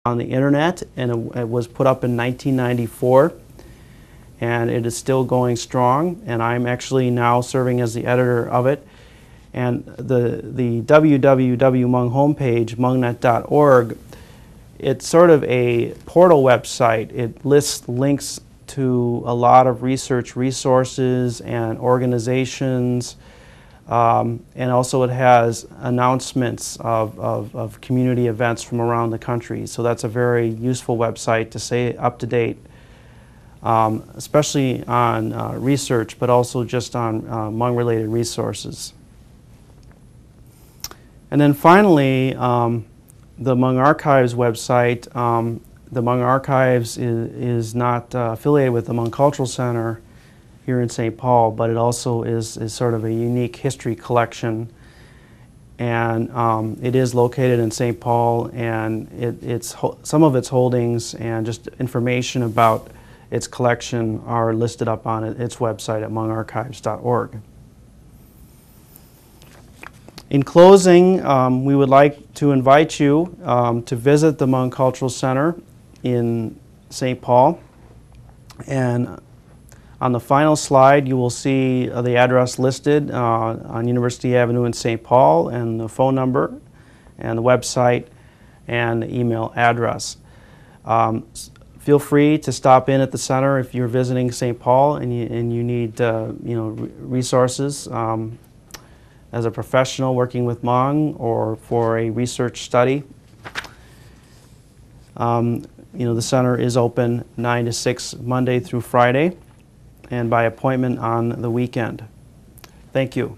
on the internet, and it was put up in 1994, and it is still going strong, and I'm actually now serving as the editor of it. And the www.Hmong homepage, hmongnet.org, it's sort of a portal website. It lists links to a lot of research resources and organizations, and also it has announcements of community events from around the country. So that's a very useful website to stay up to date, especially on research, but also just on Hmong-related resources. And then finally, the Hmong Archives website. The Hmong Archives is not affiliated with the Hmong Cultural Center here in St. Paul, but it also is sort of a unique history collection. And it is located in St. Paul, and some of its holdings and just information about its collection are listed up on its website at hmongarchives.org. In closing, we would like to invite you to visit the Hmong Cultural Center in St. Paul. And on the final slide, you will see the address listed on University Avenue in St. Paul, and the phone number, and the website, and the email address. Feel free to stop in at the center if you're visiting St. Paul and you need resources as a professional working with Hmong or for a research study. The center is open 9 to 6 Monday through Friday, and by appointment on the weekend. Thank you.